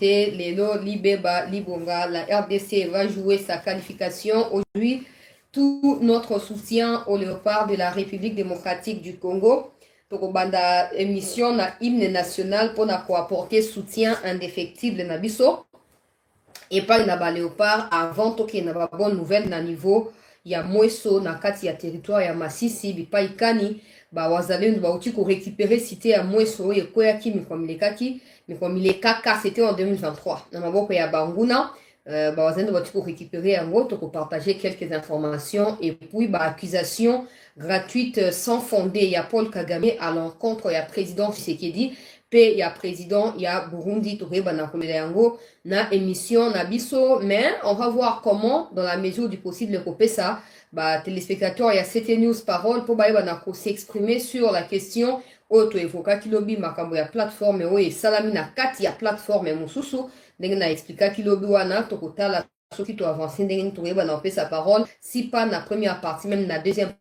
Lelo, Libeba, Libonga, la RDC va jouer sa qualification. Aujourd'hui, tout notre soutien aux léopards de la République démocratique du Congo. Pour banda émission na hymne national pour apporter soutien indéfectible na biso. Et pas na ba léopard avant to ki na ba bonne nouvelle na niveau ya mweso na kati ya territoire ya Masisi bipa ikani ba wazalendo ba uti ko récupérer cité ya mweso ye koyaki mikomilekaka c'était en 2023 na maboko ya banguna ba wazalendo ba uti ko récupérer yango to ko partager quelques informations et puis ba accusation gratuite sans fondé ya Paul Kagame à l'encontre ya président Tshisekedi pe ya président ya Burundi tokoyeba na kolela yango na émission na biso, mais on va voir comment dans la mesure du possible le kopesa ba téléspectateurs ya CT News parole pour baïba na ko s'exprimer sur la question auto evoka kilobi makambo ya plateforme oye salami na kati ya plateforme mususu ndenge na explica kilobi wana tokotala soki to avancer ndenge tokoyeba na kopesa parole si pas na première partie même na deuxième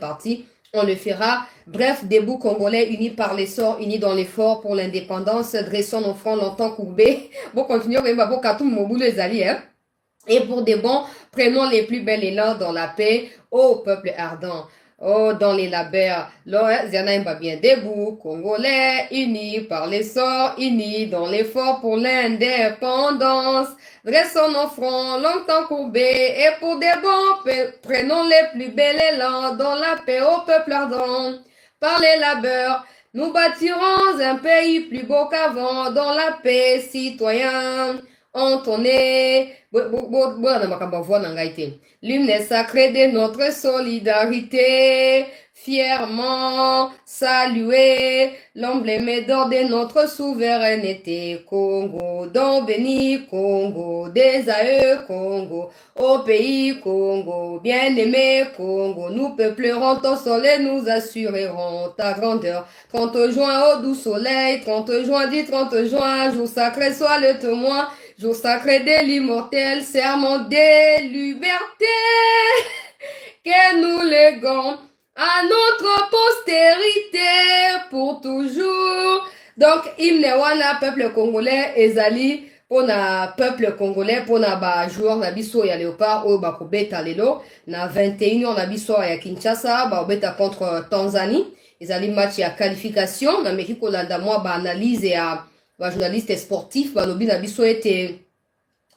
partie on le fera. Bref, debout congolais, unis par l'essor, unis dans l'effort pour l'indépendance, dressons nos fronts longtemps courbés. Bon, continuons, bon, katou mobile les alliés, hein. Et pour des bons, prenons les plus belles élans dans la paix, ô peuple ardent. Oh, dans les labeurs, Ziana va bien debout, Congolais, unis par l'essor, unis dans l'effort pour l'indépendance. Dressons nos fronts longtemps courbés, et pour des bons, prenons les plus belles élans dans la paix au peuple ardent. Par les labeurs, nous bâtirons un pays plus beau qu'avant, dans la paix, citoyens. Entonné, l'hymne sacré de notre solidarité, fièrement saluer l'emblème d'or de notre souveraineté. Congo, don béni, Congo, des aïeux, Congo, au pays Congo, bien-aimé Congo, nous peuplerons ton soleil, nous assurerons ta grandeur. 30 juin au doux soleil, 30 juin, dit 30 juin, jour sacré soit le témoin. Jour sacré de l'immortel, serment de liberté, que nous léguons à notre postérité pour toujours. Donc, hymne wana peuple congolais, ezali, pona peuple congolais, pona ba joueur na biso ya léopard, oyo ba kobeta lelo, na 21 na biso ya Kinshasa, ba obeta contre Tanzanie, ezali match ya qualification, na meki kolanda mwa ba analyse ya ba journaliste sportif balobi na biso ete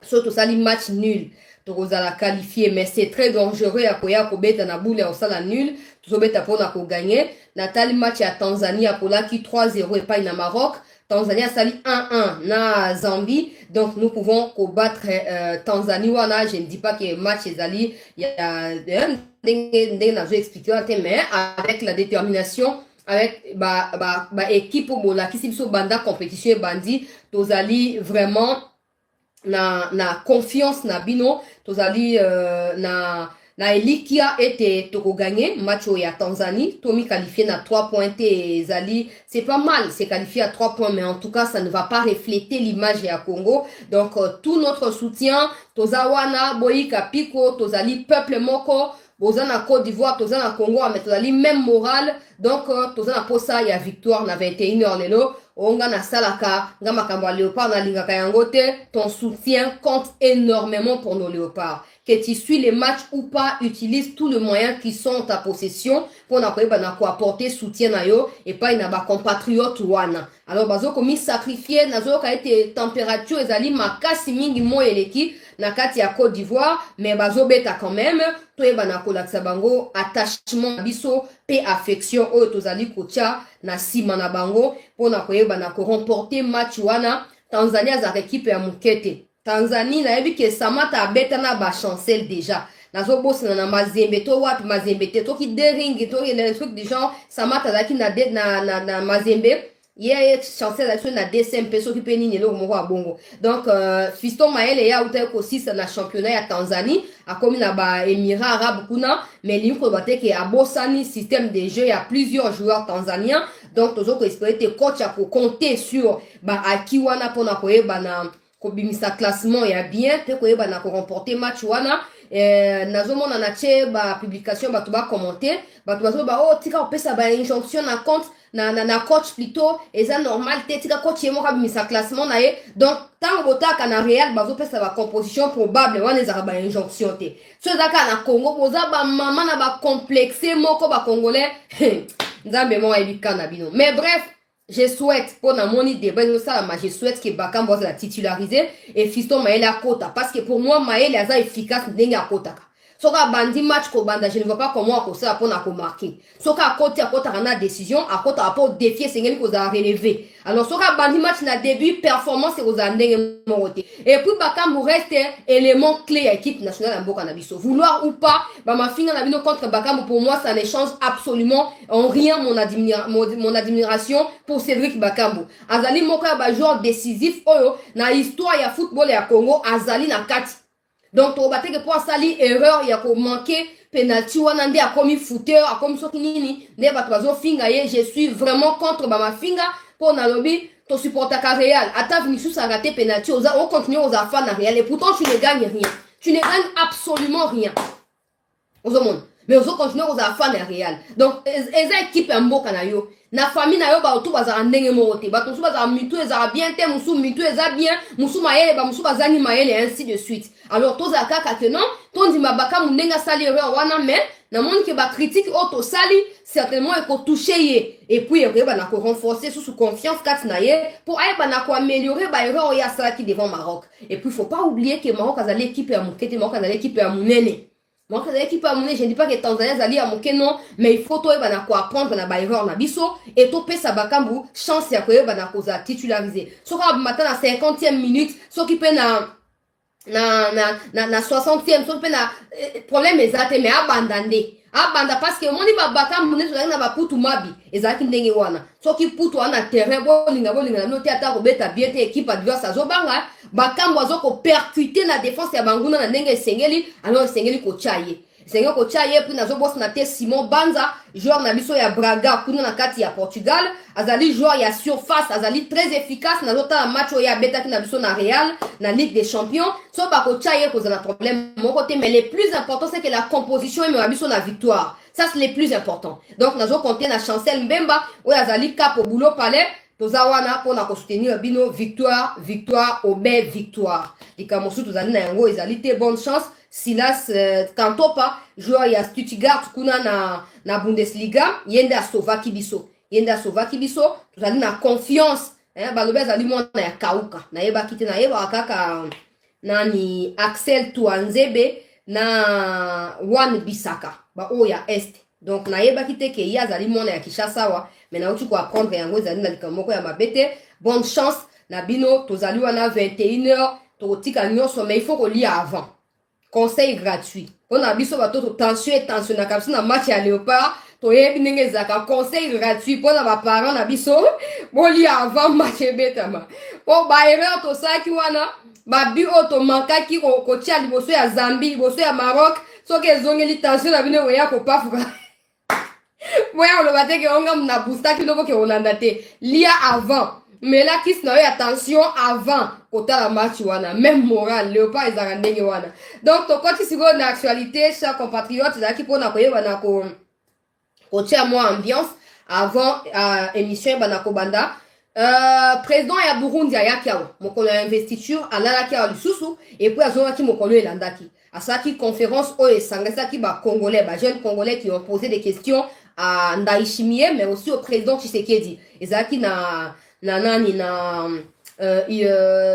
surtout ça match nul tokozala qualifié mais c'est très dangereux ya koya kobeta na boule ya osala nul tozobeta pona ko gagner na tali match ya Tanzanie apolaki 3-0 epai na Maroc. Tanzanie asali 1-1 na Zambie, donc nous pouvons combattre Tanzanie wana. Je ne dis pas que match ezali ya ndenge na zo expliquer mais avec la détermination avec équipe bola qui biso banda compétition bandi tozali vraiment na confiance na bino tozali na elikia ete toko gagner match ya Tanzanie tomi qualifié na 3 points ezali c'est pas mal, c'est qualifié à 3 points mais en tout cas ça ne va pas refléter l'image ya Congo. Donc tout notre soutien tozawana boyika piko tozali peuple moko boza na Côte d'Ivoire, toza na Congo, mais tozali même moral. Donc, toza na posa ya victoire na 21h lelo. Onga na salaka, nga makambo ya léopard na lingaka yango te. Ton soutien compte énormément pour nos léopards. Que tu suis les matchs ou pas, utilise tous les moyens qui sont en ta possession pour na koyeba na ko apporter soutien na yo et pas na ba compatriote wana. Alors bazo komi sacrifier nazo ka ete température ezali makasi mingi mo eleki na kati ya Côte d'Ivoire mais bazo beta quand même toyeba na kolakisa bango attachement biso pe affection oyo tozali kotia na sima na bango pona koyeba na ko remporter match wana. Tanzania za équipe ya mukete Tanzanie na yebi ke Samata abeta na ba chancel déjà nazo boss na Mazembe to wapi Mazembe te to ki deringi to les trucs du genre Samata zaki na Mazembe ye chancel na DSMP so ki pe nini lo moko bongo. Donc Fiston Maele ya uta ko 6 na championnat ya Tanzanie akomi na ba Émirats arabes kuna mais limko bateke abosani système de jeu, il y a plusieurs joueurs tanzaniens donc tozo ko espérer te coach pour compter sur ba akiwana pona koyeba na kobimisa classement ya bien te koyeba na ko remporter match wana. Nazomona na che ba publication ba to ba commenter ba to ba oh tika opesa ba injonction na compte na coach plutôt eza normal te tika coach yemo ka bimisa classement na ye donc tant botaka na Real bazopesa ba composition probable wana ezaka ba injonction te so ezaka na Congo boza ba mama na ba complexe moko ba congolais nzambe mo ebika na bino mais bref je souhaite pour na moni débat ça je souhaite que Bakambu la titulariser et Fiston Maël à Kota parce que pour moi Maël est efficace ndenge à Kota soka bandi match ko banda je ne vois pas comment ko ça pour na ko marquer soka à Kota na décision à Kota pour défier sengeli ko za relever alors soka bandi match na début performance ko za ndenge moroté et puis Bakambu reste élément clé à équipe nationale en Mboka na biso vouloir ou pas ba ma finga na bino contre Bakambu pour moi ça ne change absolument en rien mon admiration pour Cédric Bakambu azali moko ya ba joueur décisif oyo na histoire ya football ya Congo azali na kati donc to bateke pour sali erreur ya ko manquer penalty wana nde akomi footeur akomi soki nini nde bato bazo finga ye je suis vraiment contre ba ma finga pour na lobby to supportaka Real ata Vinicius a raté penalty on continue aux affaires na Real et pourtant tu ne gagnes rien tu ne gagnes absolument rien aux monde mais on continue aux affaires na Real donc eza équipe ya mboka na yo na famille na yo ba otu bazala ndenge moko te bato musu bazala mitu ezala bien te musu mitu eza bien musu mayele ba musu bazangi mayele ainsi de suite alors tozala kaka que non tondima Bakambu ndenge asali erreur wana mais na moni ke ba critique auto sali certainement eko toucher ye et puis erreur na ko renforcer sous confiance kati na ye pour ayeba na ko améliorer ba erreur ya salaki devant Maroc et puis faut pas oublier que Maroc azali équipe ya mukete Maroc azali équipe ya munene moi quand l'équipe a monné je ne dis pas que Tanzanie zali à moke non mais il faut toi bana ko apprendre na ba erreur na biso et to pesa Bakambu chance ya ko bana ko za titulariser so ka matin na 50e minute so ki pe na 60e so ki pe na problème ezate mais abanda parce que moni ba Bakambu ne so na ba putu mabi ezaki ndenge wana so ki putu wana terrain bolinga no te ata ko beta bien te équipe adverse azobanga Bakambu azoko percuter na défense ya banguna na ndenge esengeli alors esengeli ko chaye Seigneur ko chaye puis nazo boss na te Simon Banza joueur na biso ya Braga kuna na kati ya Portugal azali joueur ya surface azali très efficace na zota match ya beta na biso na Real na Ligue des Champions so ba ko chaye ko za problème mon côté mais le plus important c'est que la composition et biso na victoire ça c'est le plus important donc nazo compter na Chancel Mbemba ou azali cap au boulot palais tozawana pour na ko soutenir bino victoire obé victoire likamosu tozali na yango ezali te bonne chance Silas Kantopa joueur ya Stuttgart kuna na Bundesliga yenda Slovaki biso tozali na confiance balobe azali mwana ya kauka na yeba kite na yeba kaka nani Axel Tuanzebe na Wan Bisaka ba oya est donc na yeba kite ke ya azali mwana ya Kishasawa mais na uti ko apprendre yango ezali na likamoko ya mabete bonne chance na bino tozali wana 21h tokotika nyonso mais il faut ko lire avant conseil gratuit on a biso bato tension na kapsi na match ya Léopard to yebi ndenge zaka conseil gratuit pour na ba parents na biso boli avant match betama po ba erreur to saki wana ba bi auto mankaki ko tia liboso ya Zambie liboso ya Maroc so ke zongeli tension na bino ya ko pafuka moya lo bateke onga na booster ki lobo ke olanda te lia avant mais là qui n'a eu attention avant côté la match wana même moral Léopard ezaka ndenge wana donc to koti siko na actualité chers compatriotes zaki pona koyeba na ko tia moi ambiance avant émission bana ko banda président ya Burundi ayakiawo mokolo ya investiture alalaki ya lisusu et puis azongaki mokolo elandaki asaki conférence o esangasaki ba congolais ba jeunes congolais qui ont posé des questions à Ndayishimiye mais aussi au président Tshisekedi ezaki na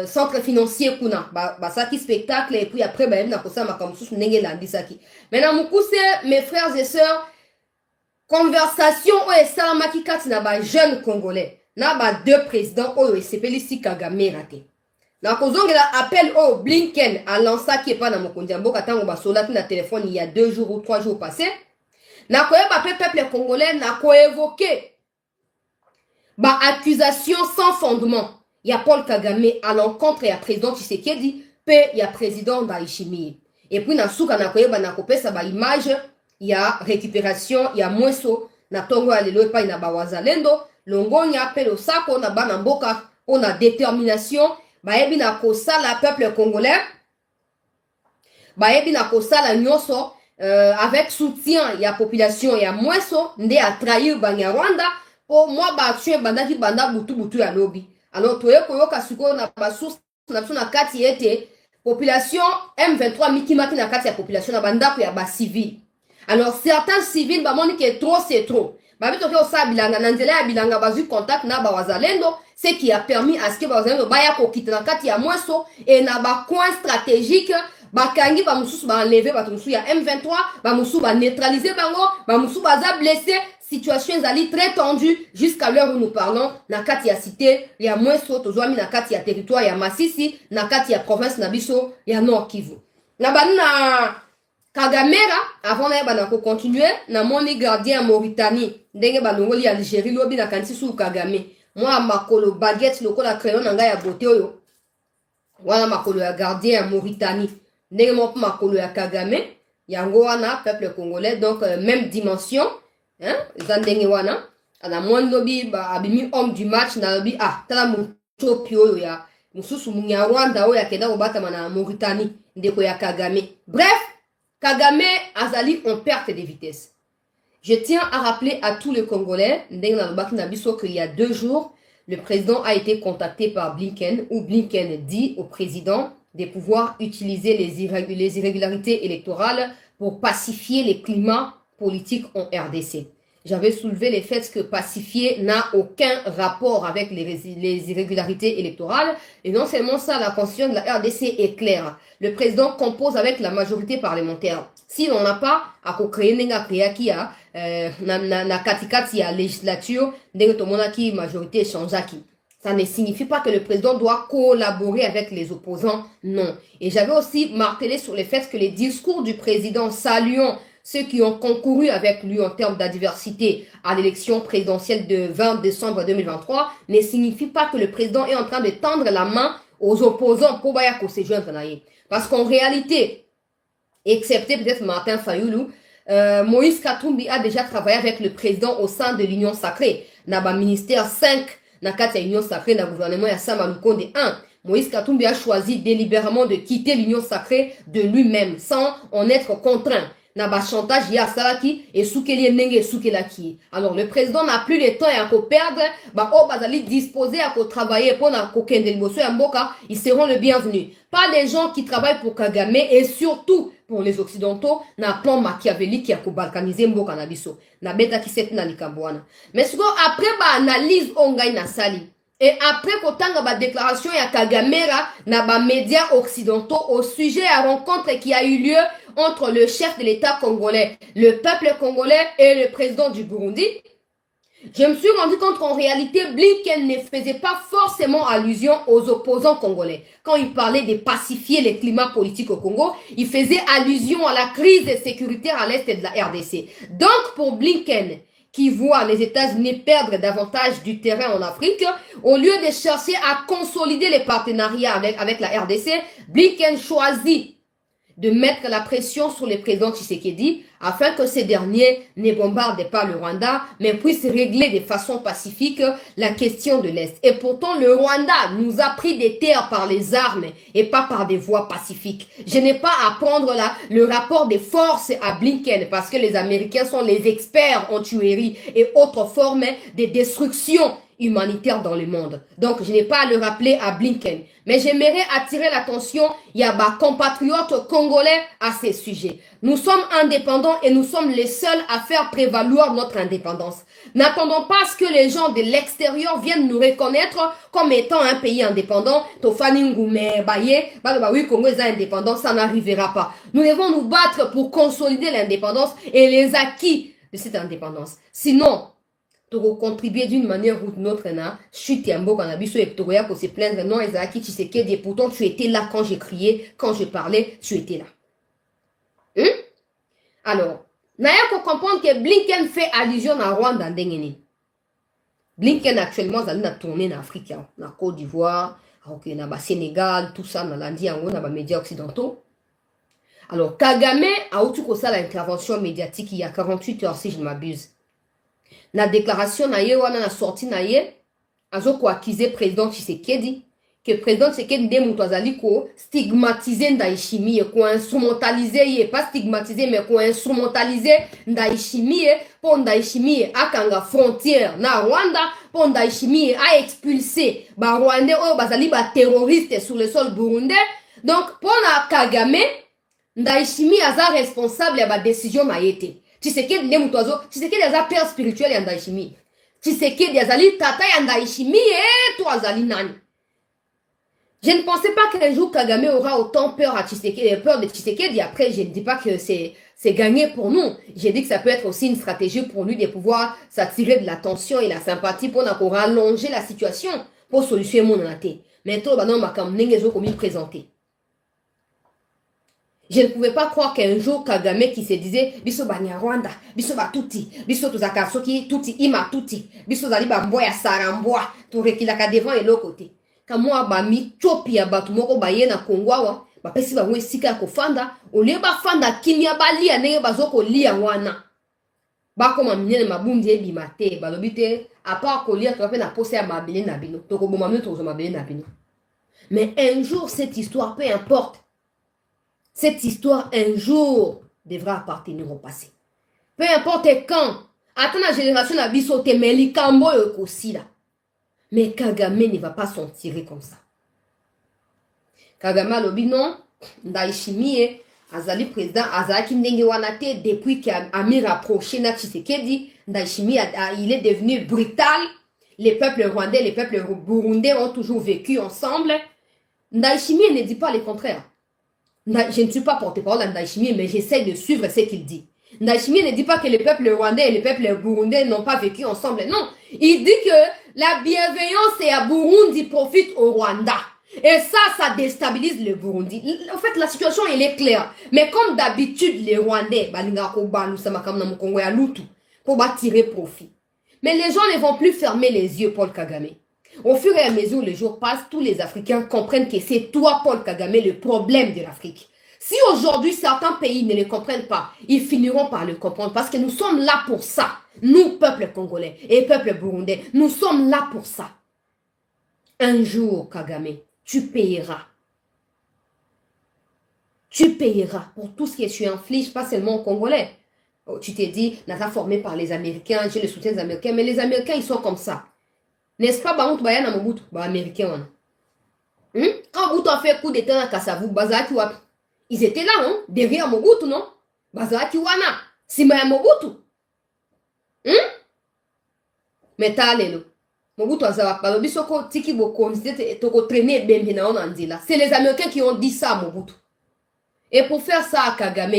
centre financier kuna basaki spectacle et puis après na kosama kamususu ndenge landisaki maintenant mukuse mes frères et sœurs conversation o esalamaki kati na ba jeunes congolais na ba deux présidents o esepelisi Kagame raté na kozongela appel o Blinken a lancé pas na mokonzi ya mboka tango basolaki na téléphone il y a 2 jours ou 3 jours passés na koyeba peuple congolais na ko évoquer ba accusation sans fondement ya Paul Kagame à l'encontre ya président Tshisekedi pe ya président Ndayishimiye et puis na suka na koyeba na kopesa ba image ya récupération ya mweso na tongo ya lelo epai na ba wazalendo longonya pe lo sako na bana mboka on a détermination bayebi na kosala peuple congolais bayebi na kosala nyonso avec soutien ya population ya mweso nde a trahir Banyarwanda pour moi battu banda ki banda butu ya lobby. Alors toye koyoka siko na basource na kati ete population M23 mikimaki na kati ya population na banda ya ba civil. Alors certains civils bamoni que trop c'est trop. Babi toke osa bilanga na nzela ya bilanga bazu contact na ba wazalendo, ce qui a permis à ce que ba wazalendo baya kokita na kati ya mweso et na ba coin stratégique bakangi ba mususu ba enlever ba mususu ya M23 ba mususu ba neutraliser bango ba mususu baza blessé. Situation est très tendue jusqu'à l'heure où nous parlons. Na kati ya cité, ya mweso tozwami na kati ya territoire ya Masisi, na kati ya province na biso ya Nord Kivu. Na bani na Kagamera, avant na bana ko continuer, na moni gardien Mauritanie, ndenge balongoli Algérie lobi na kanti sou Kagame. Moi makolo baguette lokola crayon na ngai ya beauté oyo. Wana makolo ya gardien ya Mauritanie. Ndenge moko makolo ya Kagame, yango wana peuple congolais, donc même dimension. Hein? Zandenge wana ana mwan lobi ba abimi homme du match na lobi tala mutopi oyo ya mususu munya Rwanda oyo akenda kobata na Mauritanie ndeko ya Kagame. Bref, Kagame azali en perte de vitesse. Je tiens à rappeler à tous les Congolais ndenge na lobaki na biso qu'il y a 2 jours, le président a été contacté par Blinken, où Blinken dit au président de pouvoir utiliser les irrégularités électorales pour pacifier les climats politique en RDC. J'avais soulevé le fait que pacifier n'a aucun rapport avec les irrégularités électorales. Et non seulement ça, la constitution de la RDC est claire. Le président compose avec la majorité parlementaire. Si on n'a pas à créer na katikati ya législature, qui majorité changeaki. Ça ne signifie pas que le président doit collaborer avec les opposants, non. Et j'avais aussi martelé sur le fait que les discours du président saluant ceux qui ont concouru avec lui en termes d'adversité à l'élection présidentielle de 20 décembre 2023 ne signifie pas que le président est en train de tendre la main aux opposants pour se joindre. Parce qu'en réalité, excepté peut-être Martin Fayoulou, Moïse Katumbi a déjà travaillé avec le président au sein de l'Union Sacrée. Dans le ministère 5, dans l'Union Sacrée, dans le gouvernement Yassama Lukonde 1. Moïse Katumbi a choisi délibérément de quitter l'Union Sacrée de lui-même, sans en être contraint. Na ba chantage ya salaki et soukeli nenge soukelaki. Alors le président n'a plus le temps à perdre, ba o bazali disposé à travailler pour na kokende liboso ya mboka, ils seront les bienvenus. Pas les gens qui travaillent pour Kagame et surtout pour les occidentaux na plan machiavélique ya ko balkaniser mboka na biso. Na beta ki set na likabwana. Mais après ba analyse ongai na sali. Et après kotanga ba déclaration ya Kagamera na ba médias occidentaux au sujet à rencontre qui a eu lieu entre le chef de l'État congolais, le peuple congolais et le président du Burundi, je me suis rendu compte qu'en réalité, Blinken ne faisait pas forcément allusion aux opposants congolais. Quand il parlait de pacifier les climats politiques au Congo, il faisait allusion à la crise sécuritaire à l'est de la RDC. Donc pour Blinken, qui voit les États-Unis perdre davantage du terrain en Afrique, au lieu de chercher à consolider les partenariats avec la RDC, Blinken choisit de mettre la pression sur le président Tshisekedi afin que ces derniers ne bombardent pas le Rwanda, mais puissent régler de façon pacifique la question de l'Est. Et pourtant, le Rwanda nous a pris des terres par les armes et pas par des voies pacifiques. Je n'ai pas à prendre le rapport des forces à Blinken parce que les Américains sont les experts en tuerie et autres formes de destruction humanitaire dans le monde. Donc, je n'ai pas à le rappeler à Blinken. Mais j'aimerais attirer l'attention, il y a des compatriotes congolais à ces sujets. Nous sommes indépendants et nous sommes les seuls à faire prévaloir notre indépendance. N'attendons pas à ce que les gens de l'extérieur viennent nous reconnaître comme étant un pays indépendant. Tofani Ngoumé, Baye, oui, Congo est indépendant, ça n'arrivera pas. Nous devons nous battre pour consolider l'indépendance et les acquis de cette indépendance. Sinon, pour contribuer d'une manière ou d'une autre, chute un beau cannabis et pour se plaindre, non, Ezaki Tshisekedi, et pourtant tu étais là quand j'ai crié, quand je parlais, tu étais là. Alors, Naya faut comprendre que Blinken fait allusion à Rwanda ndengeni. Blinken actuellement, il a tourné en Afrique, en Côte d'Ivoire, au Sénégal, tout ça, dans l'Indie, dans les médias occidentaux. Alors, Kagame a eu tout ça l'intervention médiatique il y a 48 heures, si je ne m'abuse. La déclaration na ye wana na sorti na ye azo ko accuser président Tshisekedi que président Tshisekedi Moutouazali ko stigmatiser Ndayishimiye, ko instrumentaliser, pas stigmatiser, mais ko instrumentaliser Ndayishimiye, pour Ndayishimiye akanga frontière na Rwanda, pour Ndayishimiye a expulsé ba Rwandais ou bazali ba terroristes sur le sol burundais. Donc pour na Kagame, Ndayishimiye aza responsable ya ba décision na yete. Tshisekedi Moutouazo, Tshisekedi aza père spirituel ya Ndayishimiye. Tshisekedi azali tata ya Ndayishimiye, toi azali nani? Je ne pensais pas qu'un jour Kagame aura autant peur de Tshisekedi. Après, je ne dis pas que c'est gagné pour nous. J'ai dit que ça peut être aussi une stratégie pour lui de pouvoir s'attirer de l'attention et la sympathie pour rallonger la situation, pour solutionner mon naté. Mais tout le monde m'a présenté. Je ne pouvais pas croire qu'un jour Kagame qui se disait biso banya Rwanda, biso ba tuti, biso tuzaka soki tuti ima tuti, biso zali ba mboya sarambwa, to rekilaka devant et l'autre côté. Kamwa ba mi chopi ya batu moko ba ye na Kongwawa, ba pesi ba we sika ko fanda, ole ba fanda kimia ba lia nenge bazoko lia wana. Ba koma minene mabundi e bimate, ba lobite à part ko lia to pe na pose ya mabele na bino, to ko bomamne to zo mabele na bino. Mais un jour cette histoire, peu importe. Cette histoire, un jour, devra appartenir au passé. Peu importe quand. Attends la génération a biso te meli kambo yokosi là. Mais Kagame ne va pas s'en tirer comme ça. Kagame alobi non, Ndayishimiye, azali président, azali ndenge wanate depuis qu'il a mis rapproché na Tshisekedi, Ndayishimiye il est devenu brutal. Les peuples rwandais, les peuples burundais ont toujours vécu ensemble. Ndayishimiye ne dit pas le contraire. Je ne suis pas porte-parole à Ndayishimiye, mais j'essaie de suivre ce qu'il dit. Ndayishimiye ne dit pas que les peuples rwandais et les peuples burundais n'ont pas vécu ensemble. Non, il dit que la bienveillance et à Burundi profite au Rwanda. Et ça déstabilise le Burundi. En fait, la situation, elle est claire. Mais comme d'habitude, les Rwandais, pour tirer profit. Mais les gens ne vont plus fermer les yeux, Paul Kagame. Au fur et à mesure où les jours passent, tous les Africains comprennent que c'est toi, Paul Kagame, le problème de l'Afrique. Si aujourd'hui certains pays ne le comprennent pas, ils finiront par le comprendre parce que nous sommes là pour ça. Nous, peuple congolais et peuple burundais, nous sommes là pour ça. Un jour, Kagame, tu payeras. Tu payeras pour tout ce que tu infliges, pas seulement aux Congolais. Oh, tu t'es dit, Nata formé par les Américains, j'ai le soutien des Américains, mais les Américains, ils sont comme ça. N'est-ce pas, Baout Bayana Mobutu, Américain. Quand Mobutu a fait coup d'état à Kassavou, Bazaki Wap, ils étaient là, hein, derrière Mobutu, non? Bazaki Wana, Simaya Mobutu. Mais t'as l'air, Mobutu Azawak, Balobi Soko, Tiki Boko, Toko traîner Bembina en Andila. C'est les Américains qui ont dit ça à Mobutu. Et pour faire ça à Kagame,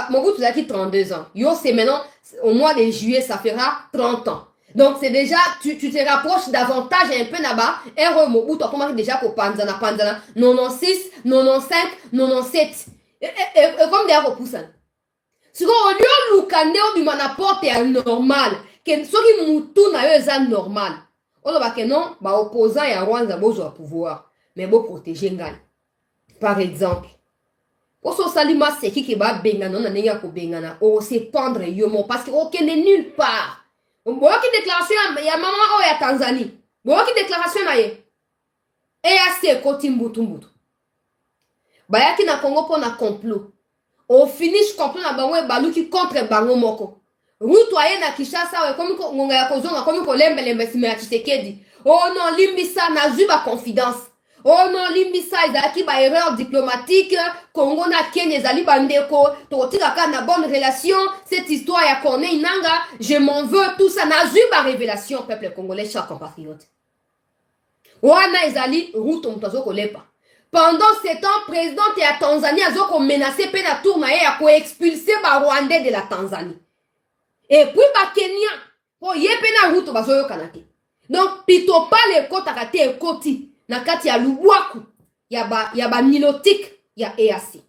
Mobutu a qui 32 ans. Yo, c'est maintenant, au mois de juillet, ça fera 30 ans. Donc, c'est déjà, tu te rapproches davantage un peu là-bas. Et Mobutu a commencé déjà pour Panzana, 96, 95, 97. Et comme des repoussan. Si au lieu de l'oukaneo du manaport est normal, que ce qui moutou n'a eu normal. On va que non, opposant et à Rwanda, besoin pouvoir. Mais bon, protéger Ngai. Par exemple. Pour ce salima, c'est qui va bengana, on a ko bengana. Oh, c'est pendre yomo, parce que aucun n'est nulle part. Bon, qui déclaration, il y a maman, oh, il y a Tanzanie. Bon, qui déclaration, il y a. Et assez, kotimbutumbutu. Bah, il y a Congo pour un complot. Au finish, complot, na bango, balu qui contre bango moko. Rutoye na Kishasa, comme on a causé, comme on l'aime, les messieurs, Tshisekedi. Oh non, Limbisa n'a pas confidence. Oh non, Limbisa, il a qui ba erreur diplomatique. Congo na Kenya, Zali Bandeko. Totika na bonne relation. Cette histoire ya Corneille Nanga. Je m'en veux, tout ça n'a pas révélation, peuple congolais, chers compatriotes. Wana Ezali, Ruto Mutazo Kolepa. Pendant 7 ans, président et à Tanzanie, a zoko menacé pena tourna et a expulsé ba Rwandais de la Tanzanie. Et puis ba Kenya, pour y pena Ruto bazoyo kanake. Donc, pito pas les côtes à kate et koti. Na kati ya Lubwaku, ya ba nilotique, ya EAC.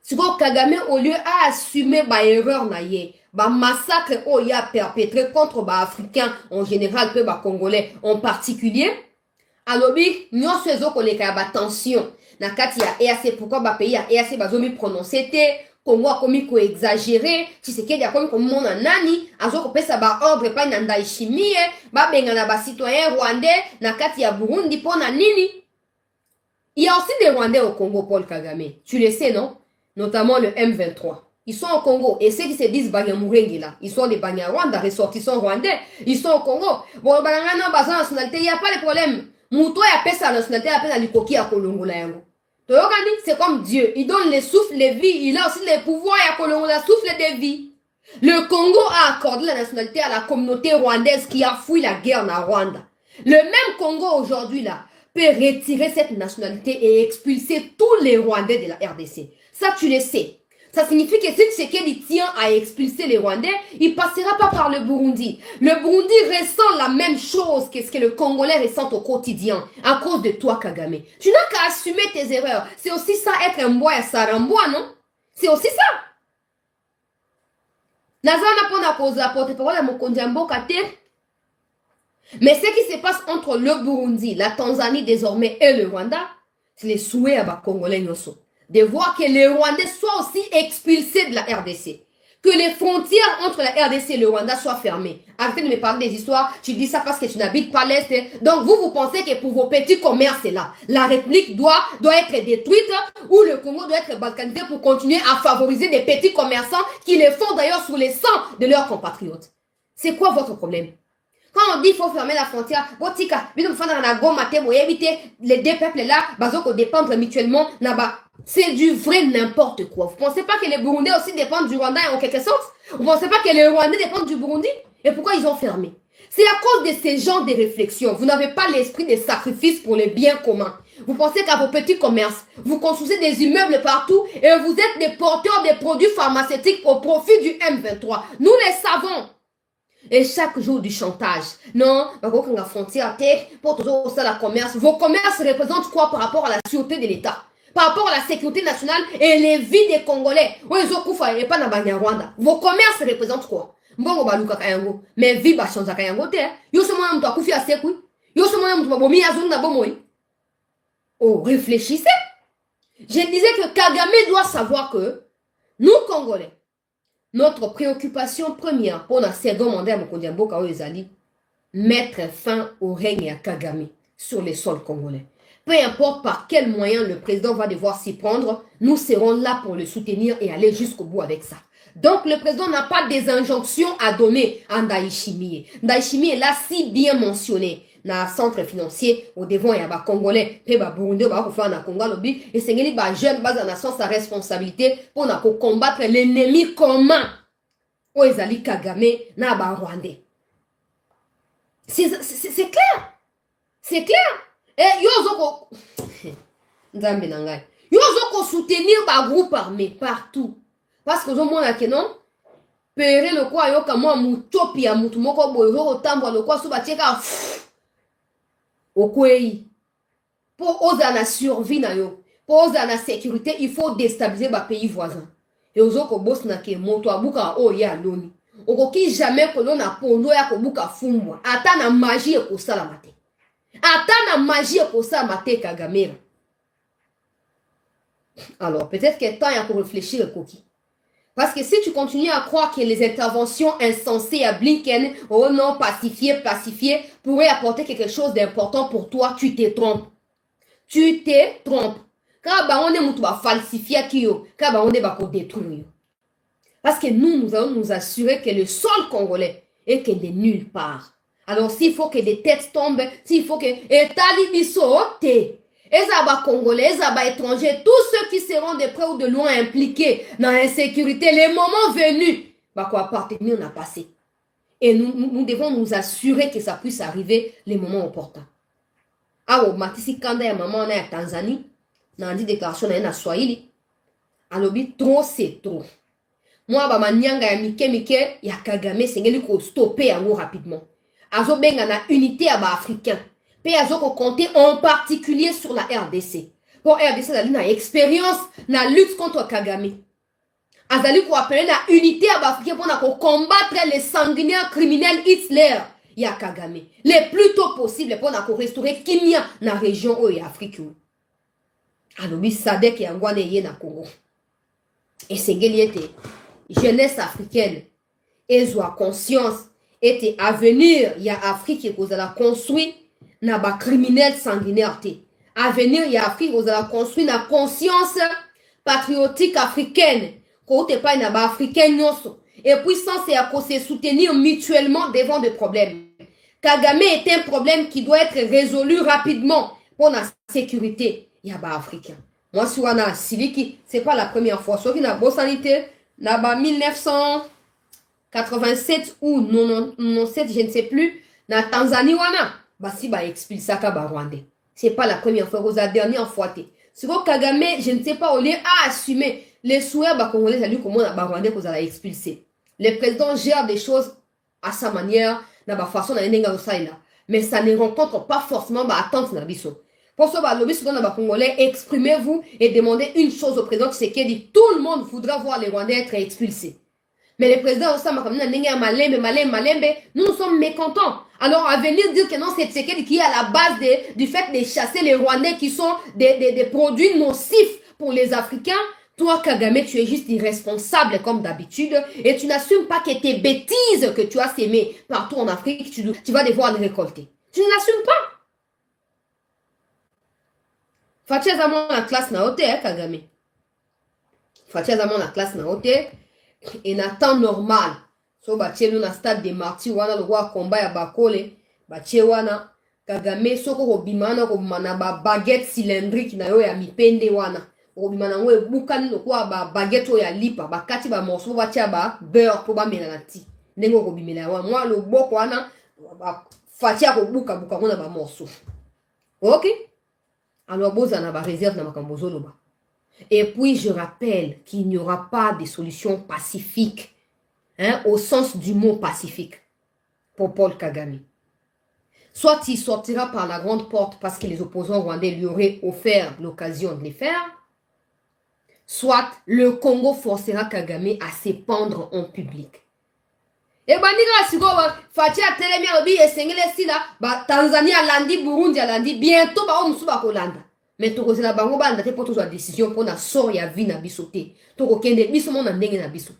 Siko Kagame, au lieu à assumer ba erreur na ye, ba massacre o ya perpétré contre ba Africains en général, peu ba Congolais en particulier, alobi, nyonso ezoko leka ya ba tension. Na kati ya EAC, pourquoi ba pays ya EAC bazomi prononcer te, Congo a commis ko exagéré, Tshisekedi a commis comme mon nani, azo ko pesa ba ordre pa na Ndayishimiye, ba benga na ba citoyen rwandais na kati ya Burundi pona nini. Il y a aussi des Rwandais au Congo, Paul Kagame. Tu le sais, non? Notamment le M23. Ils sont au Congo. Et ceux qui se disent Banyamourengi là, ils sont des Banyarwanda, ressortissants rwandais. Ils sont au Congo. Bon, Banangana, Bazan, nationalité, il n'y a pas de problème. Mouto, il y a sa nationalité, il y a l'Ikoki à Kolongo là. C'est comme Dieu. Il donne les souffles, les vies. Il a aussi les pouvoirs à Kolongo, la souffle des vies. Le Congo a accordé la nationalité à la communauté rwandaise qui a fui la guerre en Rwanda. Le même Congo aujourd'hui là peut retirer cette nationalité et expulser tous les Rwandais de la RDC. Ça, tu le sais. Ça signifie que si Tshisekedi tient à expulser les Rwandais, il ne passera pas par le Burundi. Le Burundi ressent la même chose que ce que le Congolais ressent au quotidien à cause de toi, Kagame. Tu n'as qu'à assumer tes erreurs. C'est aussi ça, être un bois et sarambois, non? C'est aussi ça. Nazana pona cause la porte-parole à Mokondiambo Kate. Mais ce qui se passe entre le Burundi, la Tanzanie désormais et le Rwanda, c'est les souhaits à Congolais Nyoso. De voir que les Rwandais soient aussi expulsés de la RDC. Que les frontières entre la RDC et le Rwanda soient fermées. Arrêtez de me parler des histoires, tu dis ça parce que tu n'habites pas l'Est. Donc vous pensez que pour vos petits commerces là, la République doit être détruite ou le Congo doit être balkanisé pour continuer à favoriser des petits commerçants qui les font d'ailleurs sous les sangs de leurs compatriotes. C'est quoi votre problème? Quand on dit qu'il faut fermer la frontière, les deux peuples là, ils dépendent mutuellement. C'est du vrai n'importe quoi. Vous pensez pas que les Burundais aussi dépendent du Rwanda en quelque sorte? Vous pensez pas que les Rwandais dépendent du Burundi? Et pourquoi ils ont fermé? C'est à cause de ces genres de réflexions. Vous n'avez pas l'esprit de sacrifice pour les biens communs. Vous pensez qu'à vos petits commerces, vous construisez des immeubles partout et vous êtes des porteurs des produits pharmaceutiques au profit du M23. Nous les savons. Et chaque jour du chantage. Non, la frontière, pour toujours ça, la commerce. Vos commerces représentent quoi par rapport à la sûreté de l'État? Par rapport à la sécurité nationale et les vies des Congolais? Vos commerces représentent quoi? Mais vie ba chanza kayango te. Yo se mwana mtu akufi asekui. Yo se mwana mtu mabomi azungu na bomoi. Oh, réfléchissez. Je disais que Kagame doit savoir que nous Congolais, notre préoccupation première pour la seconde mandat à Mokondiambo Kao Ezali, mettre fin au règne à Kagame sur les sols congolais. Peu importe par quel moyen le président va devoir s'y prendre, nous serons là pour le soutenir et aller jusqu'au bout avec ça. Donc le président n'a pas des injonctions à donner à Ndayishimiye. Ndayishimiye est là si bien mentionné. Na centre financier au devant ya ba congolais pe ba burundi ba ko fa na Congo lobi et sengeli ba jeune ba za nation sa responsabilité pour na ko combattre l'ennemi commun o ezali Kagame na ba rwandais. C'est clair. C'est clair. Et yozoko nzambe na ngai. Yozoko soutenir ba groupe armé partout parce que zo mona que non pere le kwa yoka mo mutopi ya mutu moko boyo zo tambwa le kwa so ba tieka Okwei. Pour oser la survie, pour oser la sécurité, il faut déstabiliser les pays voisins. Et aux autres, boss na ke moto abuka o ya loni. Okoki jamais que l'on a pondo ya kobuka fumbwa. Ata na magie ko sala mate. Ata na magie ko sala mate Kagame. Alors, peut-être qu'il est temps pour réfléchir Koki. Parce que si tu continues à croire que les interventions insensées à Blinken, oh non, pacifié, pourraient apporter quelque chose d'important pour toi, tu te trompes. Tu te trompes. Quand on est falsifié, quand on est détruire. Parce que nous allons nous assurer que le sol congolais est que de nulle part. Alors s'il faut que des têtes tombent, s'il faut que État saute. Ezaba Congolais, Ezaba étrangers, tous ceux qui seront de près ou de loin impliqués dans l'insécurité, les moments venus, bah quoi appartenir, on a passé. Et nous devons nous assurer que ça puisse arriver les moments opportuns. Ah, oh, Matisi Kanda et maman, on est à Tanzanie, on a dit déclaration, on est à Swahili. Alors, trop, c'est trop. Moi, bah, ma nyanga ya mike, ya Kagame, c'est ngeli ko stopper en rapidement. Azo benga na unité à ba africain. Pays compter en particulier sur la RDC. Pour RDC, il y a une expérience dans la lutte contre Kagame. Azali ko appeler la unité à Afrique pour combattre les sanguinaires criminels Hitler. Il y a Kagame. Le plus tôt possible pour restaurer Kenya dans la région où il y a Afrique. Alors, oui, Sadek et Angwane y na Congo. Et c'est était jeunesse africaine. Et soit conscience. Et avenir, il y a Afrique qui a construit na ba criminel sanguinaire. Avenir, il y a Afrique qui a construit na conscience patriotique africaine. Côté pas na ba africaine et puissance et à se soutenir mutuellement devant des problèmes. Kagame est un problème qui doit être résolu rapidement pour la sécurité. Il y a ba africain. Moi, si on a Siliki, c'est pas la première fois. Sauf qu'il y a bonne sanité, na ba 1987 ou 97, je ne sais plus, na Tanzanie wana, bah si bah expulse ça ba Rwandais. C'est pas la première fois, c'est la dernière fois. Si vous Kagame, je ne sais pas, on a assumé les souhaits bah congolais, ça lui comment na ba Rwandais qu'on a expulsé. Le président gère des choses à sa manière, na ba façon na nenga là. Mais ça ne rencontre pas forcément bah attente na biso. Pour ça, bah, lobby sur les Congolais, exprimez-vous et demandez une chose au président Tshisekedi. Tout le monde voudra voir les Rwandais être expulsés. Mais le président Osama Malembe, nous sommes mécontents. Alors, à venir dire que non, c'est Tshisekedi qui est à la base du fait de chasser les Rwandais qui sont des produits nocifs pour les Africains. Toi, Kagame, tu es juste irresponsable comme d'habitude et tu n'assumes pas que tes bêtises que tu as sémées partout en Afrique, tu vas devoir les récolter. Tu ne l'assumes pas. Fatia Zamon la classe na hote, Kagame. Fatia Zamon la classe na hote. Et na temps normal. So batie nous na stade de martyrs wana le roi combat ya bakole. Batie wana. Kagame soko kobimana kobimana ba baguette cylindrique na yo ya mipende wana. Kobimana ngo ebukani lokwa ba baguette o ya lipa. Bakati ba morceau batia ba beurre po ba mena na ti. Nengo kobimela wana. Moi le boko wana. Fatia kobuka buka ngona ba morceau. Ok? Alors, vous en avez réserve dans ma. Et puis, je rappelle qu'il n'y aura pas de solution pacifique, hein, au sens du mot pacifique, pour Paul Kagame. Soit il sortira par la grande porte parce que les opposants rwandais lui auraient offert l'occasion de les faire, soit le Congo forcera Kagame à se pendre en public. Et bandira siko Fatia telemi obi esengele sila ba Tanzania landi Burundi landi bientôt ba omusu ba kolanda mais to kozela bango banda te poto zo décision pona sort ya vie na biso te to kokende biso mona ndenge na biso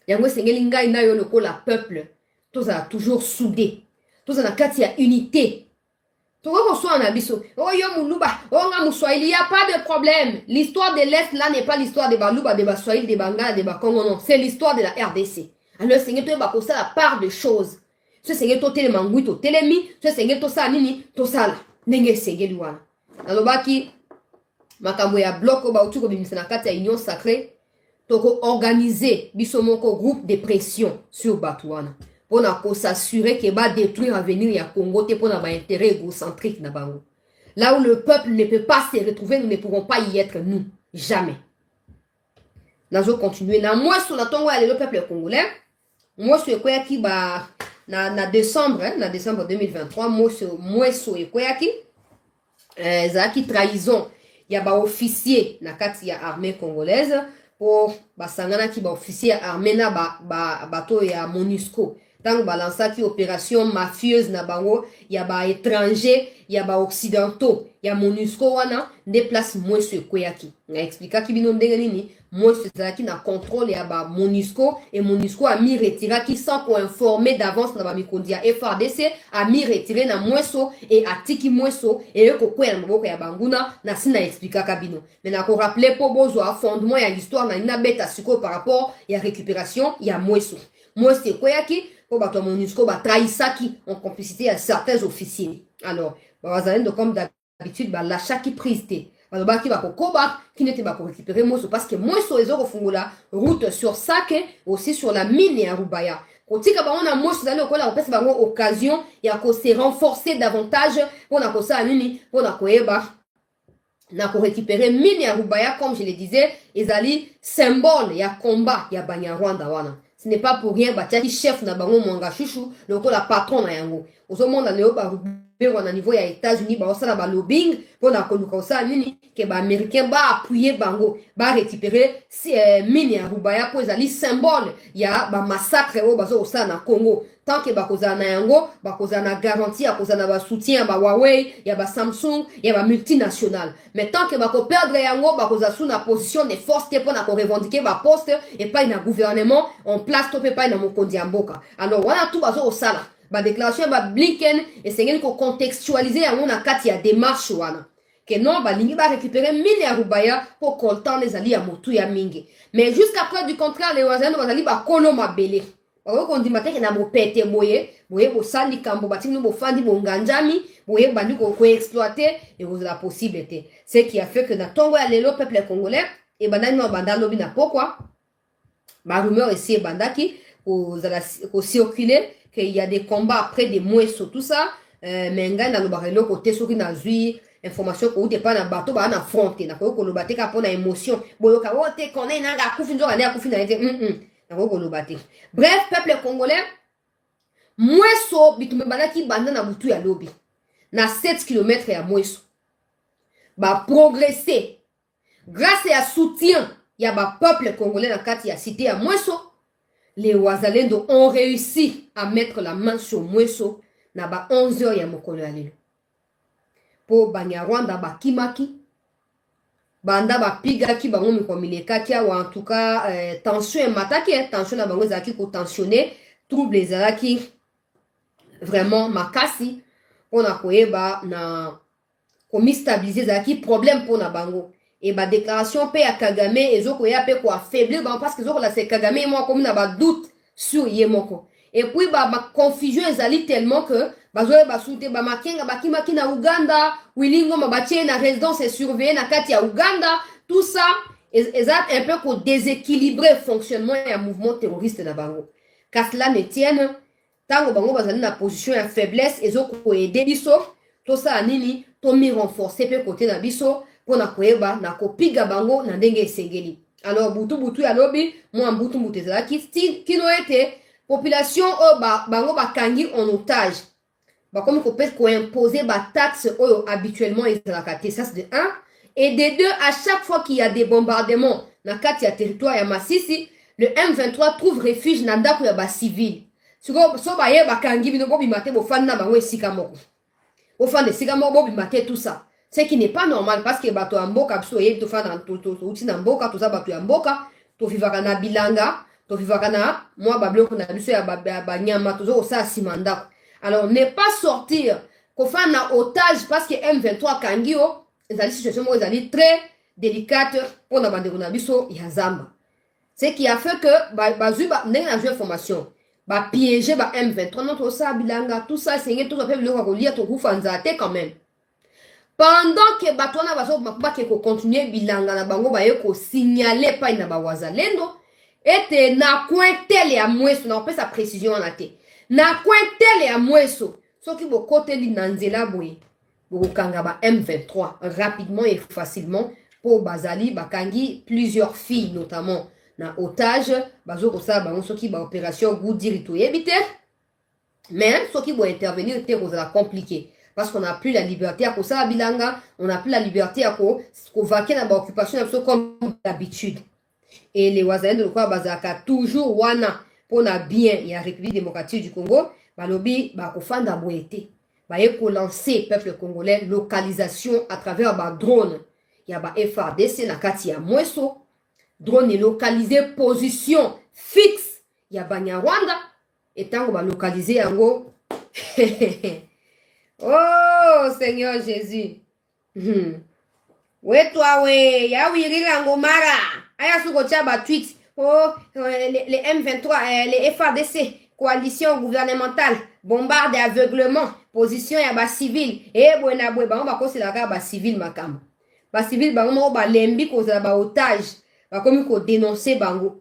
yango esengeli ngai na yo lokola peuple to za toujours soudé to za na kati ya unité to ko so na biso o yo muluba o nga muswahili, il y a pas de problème. L'histoire de l'Est là n'est pas l'histoire de Baluba, de Baswahili, de Bangala, de Bakongo, non, c'est l'histoire de la RDC. Alors, Seigneur, tu vas passer la part de choses. Ce Seigneur, tu es mangui, tu es mi, ce Seigneur, tu es nini, tu sala. Nenge Seigneur, douana. Alors, baki, makambo ya bloc, ba utuko bimisana kati ya union sacrée, toko organiser bisomoko groupe de pression sur Batouana. Pour s'assurer qu'il va détruire à venir ya Congo, pour un intérêt égocentrique na bango. Là où le peuple ne peut pas se retrouver, nous ne pourrons pas y être, nous. Jamais. Nous allons continuer. Na moi, sur la tongo, le peuple congolais, moi, sur Ekoyaki, na décembre 2023, moi, sur Ekoyaki, zaki trahison, il y a ba officier na kati ya armée congolaise pour basangana ki ba officier armée na bato ya MONUSCO. Tant balansaki opération mafieuse na bango, il y a ba étranger, il y a ba occidentaux, il y a MONUSCO wana déplace moi sur Ekoyaki. Na expliquer ki bino ndenge nini moi c'est qui na contrôle ya ba MONUSCO et MONUSCO a mis retiré qui sans qu'on informer d'avance na ba mikondia FARDC a mis retiré na mweso et a tiki mweso et ko kwela maboko ya banguna na sina expliquer kabino mais na ko rappeler pour bozo fondement ya l'histoire na ina beta siko par rapport ya récupération ya mweso c'est quoi qui pour ba MONUSCO ba trahisaki en complicité à certains officiers. Alors bazalendo comme d'habitude ba l'achat qui prise té qui va koba qui n'était pas pour récupérer moi parce que moi sur les fungula route sur Sake aussi sur la mine ya Rubaya kotika ba on a moi sur aller kola on peut ba occasion ya ko se renforcer davantage pour na ko ça nini pour na ko eba na ko récupérer mine ya Rubaya comme je le disais ezali symbole ya combat ya Banyarwanda wana. Ce n'est pas pour rien bataki chef na bango mwanga chouchou lokola patron na yango ozo mona leo ba on a niveau ya États-Unis ba osala ba lobbying pour na koluka osala nini ke ba américain ba appuyer bango ba récupérer mine ya Rubaya po ezali symbole ya ba massacre o bazo osala na Congo tant que bakozala na yango bakozala na garantie ya kozala ba soutien ba Huawei ya ba Samsung ya ba multinational mais tant que bako perdre yango bakozala sous na position de force te pour na ko revendiquer ba poste et pas na gouvernement en place to pe pas na mokonzi ya mboka alors wana tout bazo osala ba déclaration ba Blinken et c'est ko contextualiser yango na kati ya démarche wana que non balingi ba récupérer mine ya Rubaya pour coltan les alliés à motu ya mingi mais jusqu'à preuve du contraire les wazalendo bazali ba kono mabele bako kondimate ke na mopete boye bo sali kambo batini bo fandi bo nganjami boye bandi ko exploiter et vous la possibilité c'est qui a fait que na tongo ya lelo peuple congolais et bandani no banda lobi na pourquoi ba rumeur ici bandaki ko circuler qu'il y a des combats après des mois sur tout ça mais ngai na lobaka lo côté soki na zui information ko uté pas na bateau ba na fronté na ko lobate ka pona émotion boyoka wote connaît na ga kufi nzoka na kufi na ete na ko lobate bref peuple congolais mweso bitume balaki banda na butu ya lobi na 7 km ya mweso ba progresser grâce à soutien ya ba peuple congolais na kati ya cité ya mweso. Les Wazalendo ont réussi à mettre la main sur Mweso na ba 11h ya mokolo ya lelo. Po Banyarwanda ba kimaki banda ba pigaki bango mikomilekaki ou en tout cas tension mataki tension na bango zaki ko tensionner trouble ezalaki vraiment makasi pona koyeba na komi stabiliser zaki problème pona bango. Et ba déclaration pe ya Kagame ezoko ya pe ko affaiblir ba parce que ezoko la c'est Kagame moi comme na ba doute sur yemoko et puis ba confusion ezali tellement que bazoye ba soute ba makenga ba kimaki na Uganda wilingo mabatie na résidence surveillée na kati ya Uganda tout ça ezat un peu ko déséquilibrer fonctionnement ya mouvement terroriste na bango car cela ne tienne tango bango bazali na position ya faiblesse ezoko ko aider biso tout ça nini to mi renforcer pe côté na biso pona koyeba na kopiga bango na ndenge esengeli alors butu ya lobi moi butu ezalaki kino ete population o bango bakangi en otage bakomi ko imposer ba taxe oyo habituellement ezalaka te ça c'est de 1 et de 2 à chaque fois qu'il y a des bombardements na kati ya territoire ya Masisi le M23 trouve refuge na ndako ya ba civil so baye bakangi bino bo bimate bo fanda bango esika moko bo fanda esika moko bo bimate tout ça. Ce qui n'est pas normal parce que bato ya mboka biso ye to fana to uti na mboka to za bato ya mboka to vivaka na bilanga to vivaka na moi ba bloko na biso ya ba nyama to zo sa simandako alors ne pas sortir ko fana otage parce que M23 kangio ezali situation mo ezali très délicate pour na bande na biso ya zamba ce qui a fait que bazu ba ndenge na information ba piéger ba M23 notre sa bilanga tout ça c'est ngé tout ça peut biloko ko lia to kufanza te quand même. Pendant que batona bazo makuba ke ko continuer bilanga na bango ba ye ko signaler pa ina ba wazalendo ete na kwentele ya mweso na pesa précision na te na kwentele ya mweso soki bo koteli na nzela boye bo kanga ba M23 rapidement et facilement pour bazali bakangi plusieurs filles notamment na otage bazo ko sa bango soki ba opération goudiri to yebite mais soki bo intervenir te ko za compliqué. Parce qu'on n'a plus la liberté à cause ça bilanga, on n'a plus la liberté à cause vaquer dans l'occupation comme d'habitude. Et les Wazalendo de quoi bazaka toujours wana pour na bien il y a République démocratique du Congo, balobi ba ko fanda boete. Ba yeko lancer peuple congolais localisation à travers ba drone. Il y a ba FARDC na kati ya Mweso. Drone est localisé position fixe. Il y a Banyarwanda et tango ba localiser yango. Oh Seigneur Jésus. We toi we ya wirira ngomara. Aya suko ba tweet. Oh les M23 les FARDC coalition gouvernementale bombarde aveuglement position ya ba civil et bona bwe ba ko se la ka ba civil makam. Ba civil ba mo ba lembi ko za ba otage ba komi ko dénoncer bango.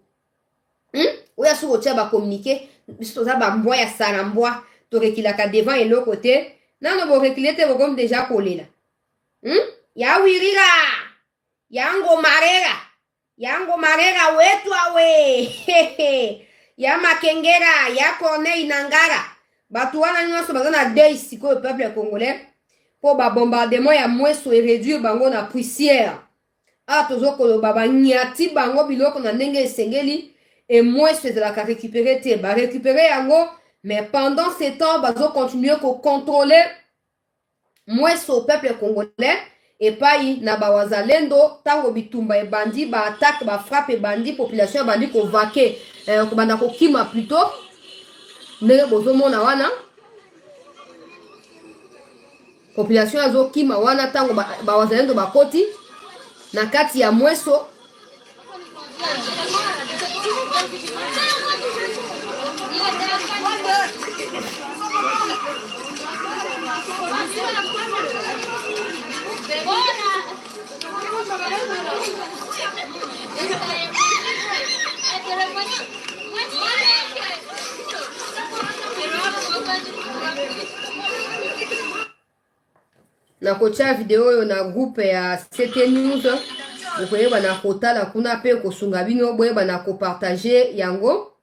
Oya suko ba communiquer biso za ba mbwa ya sarambwa to rekilaka devant et l'autre côté. Non, non, vous reculez, vous comme déjà collé là. Ya wirira. Yango marera, we toi we. Ya makengera, ya corneille nangara. Bato wana nyonso baza na deuil sikoyo peuple congolais po ba bombardement ya mweso e réduire bango na poussière. A tozokoloba banyati bango biloko na ndenge esengeli et mweso ezalaka récupérer te ba récupérer yango mais pendant ce temps bazo continuer ko contrôler mweso peuple congolais epai na bawazalendo tango bitumba ebandi ba attaque ba frappe ebandi population ebandi ko vaquer kobanda kokima plutôt ndenge bozomona wana population azokima wana tango bawazalendo bakoti na kati ya mweso. Na kocha video oyo na groupe ya CT News bokoyeba na kotala kuna pe kosunga bino boyeba na kopartager yango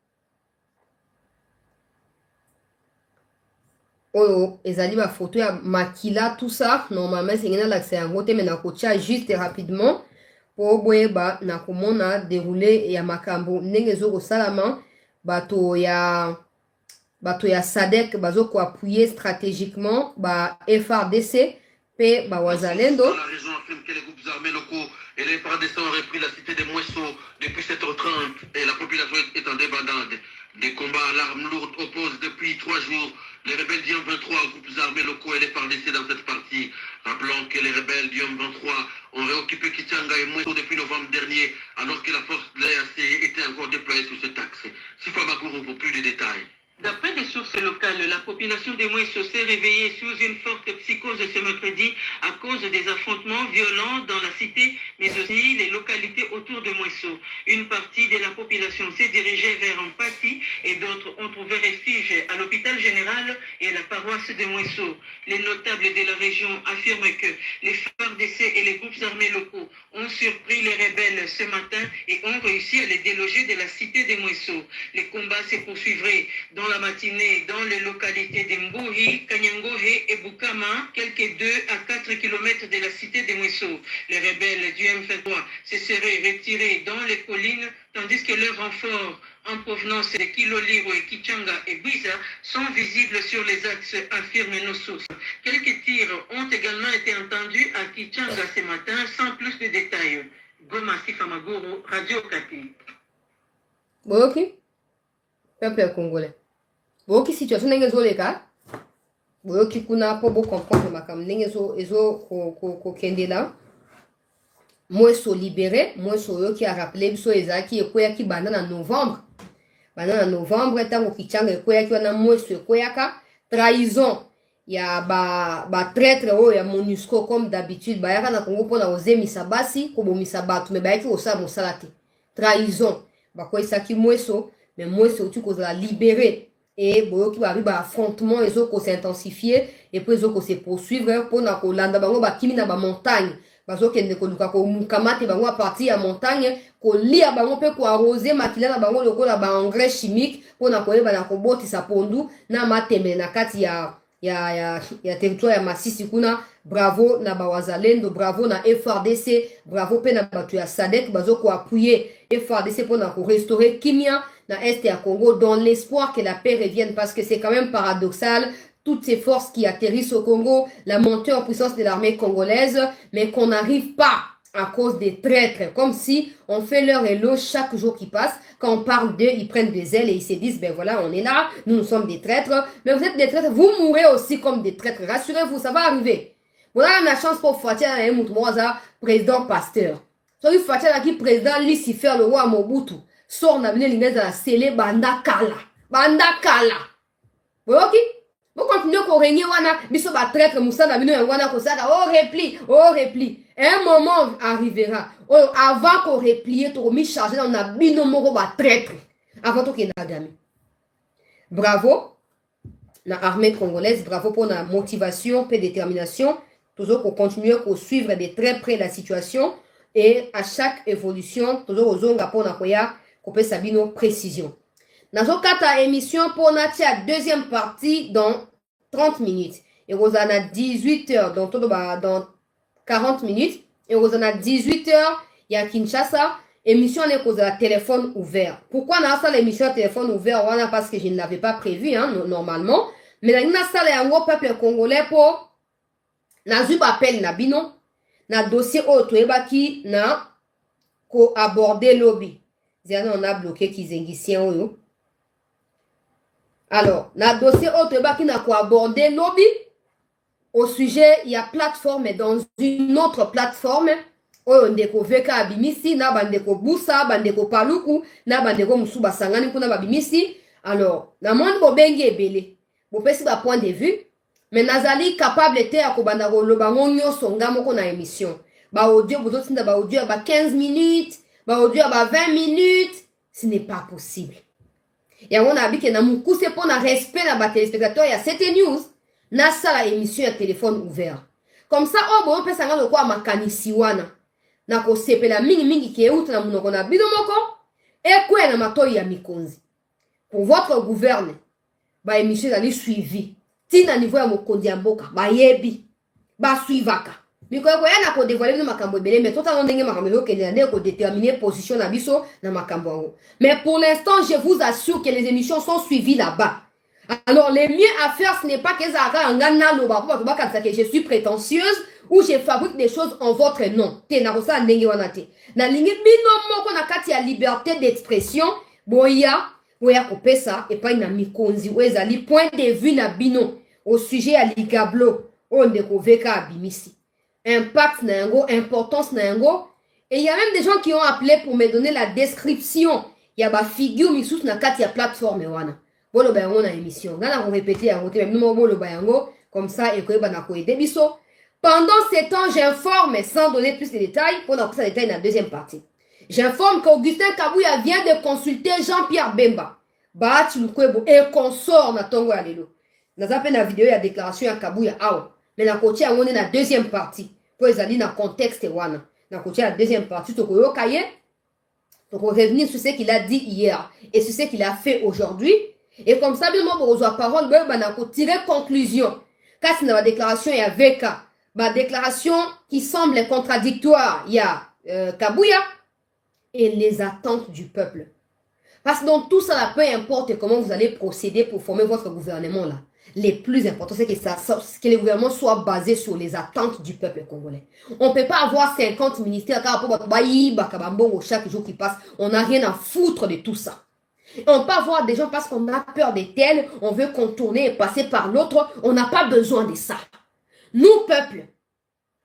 oyo ezali ba photo ya makila tout ça normalement c'est ngena l'accès yango te mais na kocha juste rapidement po boyeba na komona déroulé ya makambo ndenge zo kosalama bato ya SADC bazo ko appuyer stratégiquement ba FARDC pe ba wazalendo. La région affirme que les groupes armés locaux et les FARDC ont repris la cité des Mouessos depuis 7h30 et la population est en débandade. Des combats à l'arme lourde opposent depuis 3 jours les rebelles du 23 aux groupes armés locaux et les FARDC dans cette partie. Rappelons que les rebelles du 23 ont réoccupé Kichanga et Mouesso depuis novembre dernier alors que la force de l'EAC était encore déployée sur cet axe. Sifa Bakuru pour plus de détails. D'après des sources locales, la population des Mouesso s'est réveillée sous une forte psychose ce mercredi à cause des affrontements violents dans la cité, mais aussi les localités autour de Mouesso. Une partie de la population s'est dirigée vers Ampati et d'autres ont trouvé refuge à l'hôpital général et à la paroisse de Mouesso. Les notables de la région affirment que les FARDC et les groupes armés locaux ont surpris les rebelles ce matin et ont réussi à les déloger de la cité de Mouesso. Les combats se poursuivraient dans la matinée dans les localités de Mbouhi, Kanyangohe et Bukama, quelques 2 à 4 km de la cité de Mouesso. Les rebelles du M23 se seraient retirés dans les collines, tandis que leurs renforts en provenance de Kiloliro et Kichanga et Biza sont visibles sur les axes, affirment nos sources. Quelques tirs ont également été entendus à Kichanga ce matin, sans plus de détails. Goma Sifamagoro, Radio Kati. Ok, peuple congolais. Boki situation ndenge ezoleka boyoki kuna po bo comprendre makambo ndenge ezo ko kendela mweso libéré mweso yoki a rappeler biso ezaki ekoyaki banda na novembre tango Kichanga ekoyaki wana mweso ekoyaka trahison ya ba traître oyo ya MONUSCO comme d'habitude bayaka na Congo pona ozemisa basi kobomisa bato me bayaki kosala mosala te trahison bakoyisaki mweso mais mweso otu kozala libéré. Et boyoki bari ba affrontement ezoko s'intensifier et puis ezoko se poursuivre pona kolanda bango bakimi na ba montagne bazokende koluka ko mukamate bango a partir ya montagne kolia bango pe ko arroser makila na bango lokola ba engrais chimique pona koyeba na kobotisa pondu na matembe na kati ya territoire ya Masisi kuna. Bravo na bawazalendo, bravo na FARDC, bravo pe na batu ya SADC bazoko appuyer FARDC pona ko restaurer kimia na est à Congo dans l'espoir que la paix revienne, parce que c'est quand même paradoxal toutes ces forces qui atterrissent au Congo, la montée en puissance de l'armée congolaise, mais qu'on n'arrive pas à cause des traîtres, comme si on fait leur éloge chaque jour qui passe. Quand on parle d'eux, ils prennent des ailes et ils se disent, ben voilà, on est là, nous sommes des traîtres, mais vous êtes des traîtres, vous mourrez aussi comme des traîtres, rassurez-vous, ça va arriver. Voilà la chance pour Fatia et Moutouaza, président pasteur. Soki Fatia qui président Lucifer, le roi Mobutu. Sort na bine lingeza la sele banda kala boyoki bo continue ko régner wana biso ba traître musana bino wana ko sala repli un moment arrivera avant qu'on replier to mi charger dans na bino moko ba traître avant to kena gami. Bravo la armée congolaise, bravo pour la motivation et détermination toujours pour continuer à suivre de très près la situation et à chaque évolution toujours aux onga pour na koya Kopé Sabino précision. Nazo kata émission pour natia deuxième partie dans 30 minutes. Et vous en a 18 heures, donc dans 40 minutes. Et vous en a 18 heures, il y a Kinshasa. Émission est cause à téléphone ouvert. Pourquoi on a ça l'émission à téléphone ouvert? Voilà, parce que je ne l'avais pas prévu, hein, normalement. Mais on a ça les peuple congolais pour na zuba appel na bino na dossier auto ebaki na ko aborder lobby. Ziana on a bloqué Kizengisien oyo. Alors, na dossier auto ebaki na ko aborder lobby. Au sujet, il y a plateforme dans une autre plateforme. Oyo ndeko veka abimisi na bandeko busa bandeko paluku na bandeko musuba sangani kuna babimisi. Alors, na monde bobengi ebele. Bopesi ba point de vue. Mais nazali capable te akobanda koloba ngonyo songa moko na émission. Ba audio bozotinda ba audio ba 15 minutes, ba audio ba 20 minutes, ce n'est pas possible. Et on a dit que na mukuse pour na respect na ba téléspectateurs ya CT News, na sala émission ya téléphone ouvert. Comme ça oh bon pesa ngalo kwa makanisi wana. Na ko sepela mingi ke outa na munoko na bino moko e kwa na matoi ya mikonzi. Pour votre gouvernement, ba émission ali suivi. Tina niveau ya mokondi ya mboka ba yebi ba suivaka mikoyeko yana ko dévoiler no makambo ebele mais totalement ndenge makambo yo kende na ko déterminer position na biso na makambo yango. Mais pour l'instant je vous assure que les émissions sont suivies là-bas. Alors les mieux à faire ce n'est pas que ça anga ngana no ba ko ba ka que je suis prétentieuse ou je fabrique des choses en votre nom. Te na ko sa ndenge wana te na lingi bino moko na kati ya liberté d'expression boya boya ko pesa et pas na mikonzi wezali point de vue na bino au sujet à l'igablo on veka abimisi impact na yango importance na yango et il y a même des gens qui ont appelé pour me donner la description il y a ba figure misusu na kati ya plateforme wana bolo ba yango na émission ngana ko répéter yango te même no bolo ba yango comme ça et ko ba na ko aider biso pendant ce temps j'informe sans donner plus de détails pour na plus de détails dans la deuxième partie. J'informe qu'Augustin Kabouya vient de consulter Jean-Pierre Bemba ba Tulukwebo et consort na tongo ya lelo. Dans la vidéo, il y a déclaration à Kabouya. Mais dans le côté, on est dans la deuxième partie. Pour les aller dans le contexte. Dans le côté, la deuxième partie, donc on va revenir sur ce qu'il a dit hier et sur ce qu'il a fait aujourd'hui. Et comme ça, bien, on va parole, on va tirer conclusion. Quand c'est dans la déclaration, il y a VK. La déclaration qui semble contradictoire, il y a Kabouya et les attentes du peuple. Parce que dans tout ça, peu importe comment vous allez procéder pour former votre gouvernement là. Les plus importants, c'est que le gouvernement soit basé sur les attentes du peuple congolais. On ne peut pas avoir 50 ministères chaque jour qui passe. On n'a rien à foutre de tout ça. On peut avoir des gens parce qu'on a peur des tels, on veut contourner et passer par l'autre. On n'a pas besoin de ça. Nous, peuple,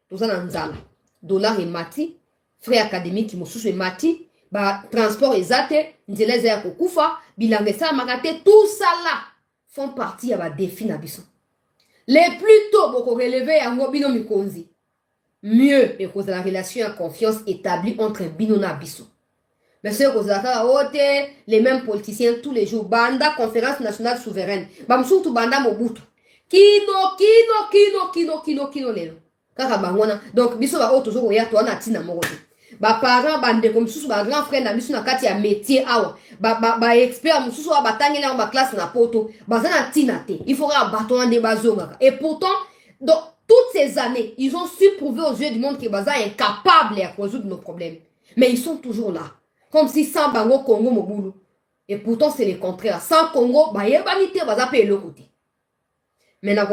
nous avons dollar et mati, frais académiques qui m'ont mati, transport et zate, nzeleza kokufa, bilangesa magate, tout ça là font partie à la défi nabiso. Les plus tôt beaucoup relever à Ngobino Mikonzi. Mieux et cause de la relation à confiance établie entre Bino Nabiso. Mais ce que les mêmes politiciens tous les jours, Banda conférence nationale souveraine, Bamsoutou Banda Mobutu. Kino lelo. Kaka bangwana. Donc biso ba toujours oya to na tina moko. Ba parents bande comme sous ba grand frère na biso na kati ya métier awa. Ba expert mususu wa batangela ba classe na poto. Ba na tina te. Il faudra bâton de bazonga. Et pourtant dans toutes ces années, ils ont su prouver aux yeux du monde que baza est incapable de résoudre nos problèmes. Mais ils sont toujours là. Comme si sans bango Congo mobulu. Et pourtant c'est le contraire. Sans Congo, ba yebanité baza pe le côté. Maintenant,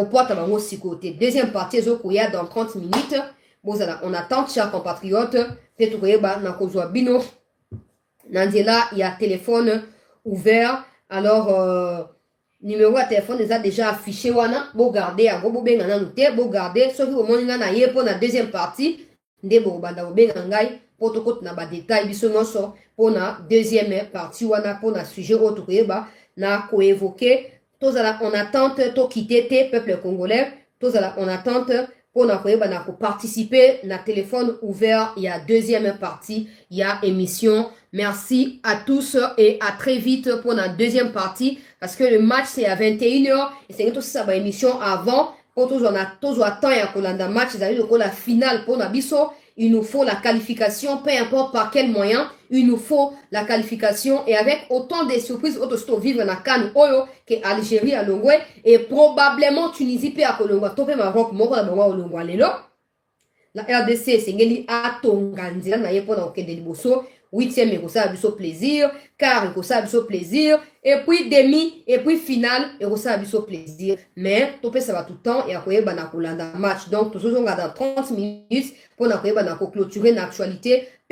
on si côté. Deuxième partie, dans 30 minutes. On attend, chers compatriotes. Bino. Nandela, il y a téléphone ouvert. Alors, numéro de téléphone, les a déjà affiché. Bon, garder, bon, garder. Ceux qui ont pour la deuxième partie. Pour na détail, pour la deuxième partie, pour la sujet, na évoqué. Tous en attente, tous quitter tes peuples congolais, tous en attente pour participer à téléphone ouvert. Il y a deuxième partie, il y a émission. Merci à tous et à très vite pour la deuxième partie parce que le match c'est à 21h et c'est aussi ça émission avant. Pour tous on a tous attend et à Kolanda match, c'est la finale pour Nabiso il nous faut la qualification, peu importe par quel moyen, il nous faut la qualification. Et avec autant de surprises, autant vivre dans la canne, que Algérie à Longwe, et probablement Tunisie peut à Longwa, topé Maroc, Moko à Longwa, Lelo. La RDC, c'est Ngeli Atonganzila, na yepo na okende liboso, 8e, et ça a plaisir, quart, et ça a plaisir, et puis demi, et puis finale, et ça a plaisir. Mais, topé ça va tout le temps, et après, on a match. Donc, toujours, on a 30 minutes pour clôturer l'actualité.